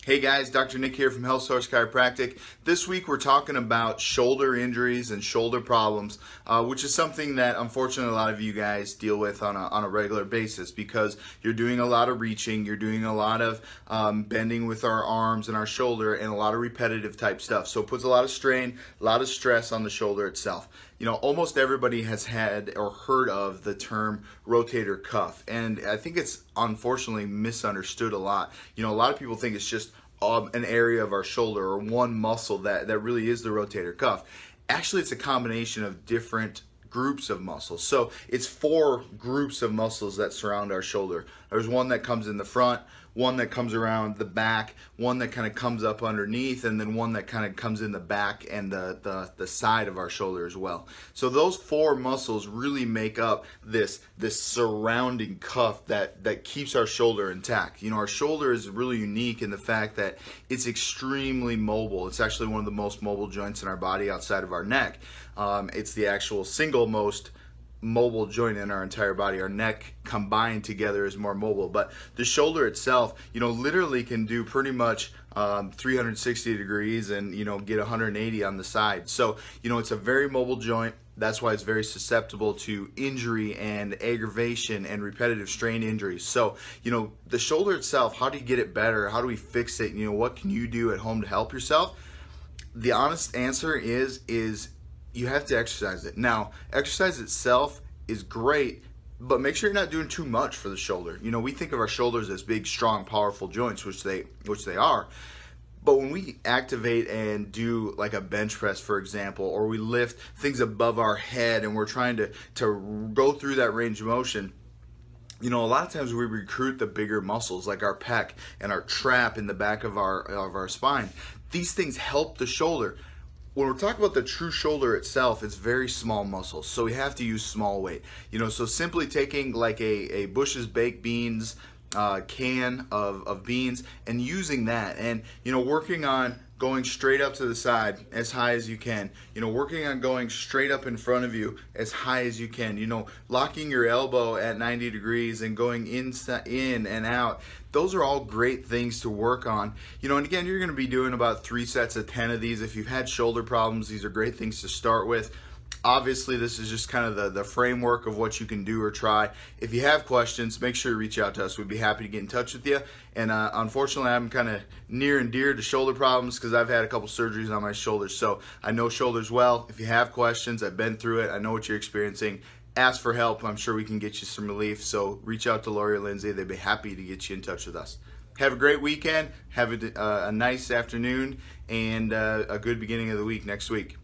Hey guys, Dr. Nick here from Health Source Chiropractic. This week we're talking about shoulder injuries and shoulder problems, which is something that unfortunately a lot of you guys deal with on a regular basis because you're doing a lot of reaching, you're doing a lot of bending with our arms and our shoulder and a lot of repetitive type stuff. So it puts a lot of strain, a lot of stress on the shoulder itself. You know, almost everybody has had or heard of the term rotator cuff, and I think it's unfortunately misunderstood a lot. You know, a lot of people think it's just an area of our shoulder or one muscle that really is the rotator cuff. Actually, it's a combination of different groups of muscles. So it's 4 groups of muscles that surround our shoulder. There's one that comes in the front, one that comes around the back, one that kind of comes up underneath, and then one that kind of comes in the back and the side of our shoulder as well. So those 4 muscles really make up this surrounding cuff that keeps our shoulder intact. You know, our shoulder is really unique in the fact that it's extremely mobile. It's actually one of the most mobile joints in our body outside of our neck. It's the actual single most mobile joint in our entire body. Our neck combined together is more mobile, but the shoulder itself, you know, literally can do pretty much 360 degrees and, you know, get 180 on the side. So, you know, it's a very mobile joint. That's why it's very susceptible to injury and aggravation and repetitive strain injuries. So, you know, the shoulder itself, how do you get it better? How do we fix it? You know, what can you do at home to help yourself? The honest answer is you have to exercise it. Now, exercise itself is great, but make sure you're not doing too much for the shoulder. You know, we think of our shoulders as big, strong, powerful joints, which they are. But when we activate and do like a bench press, for example, or we lift things above our head and we're trying to go through that range of motion, you know, a lot of times we recruit the bigger muscles like our pec and our trap in the back of our spine. These things help the shoulder. When we're talking about the true shoulder itself, it's very small muscles, so we have to use small weight. You know, so simply taking like a Bush's baked beans can of beans and using that, and you know, working on going straight up to the side as high as you can. You know, working on going straight up in front of you as high as you can. You know, locking your elbow at 90 degrees and going in and out. Those are all great things to work on. You know, and again, you're going to be doing about 3 sets of 10 of these. If you've had shoulder problems, these are great things to start with. Obviously, this is just kind of the framework of what you can do or try. If you have questions, make sure you reach out to us. We'd be happy to get in touch with you. And unfortunately, I'm kind of near and dear to shoulder problems because I've had a couple surgeries on my shoulders. So I know shoulders well. If you have questions, I've been through it. I know what you're experiencing. Ask for help. I'm sure we can get you some relief. So reach out to Lori or Lindsay. They'd be happy to get you in touch with us. Have a great weekend. Have a nice afternoon and a good beginning of the week next week.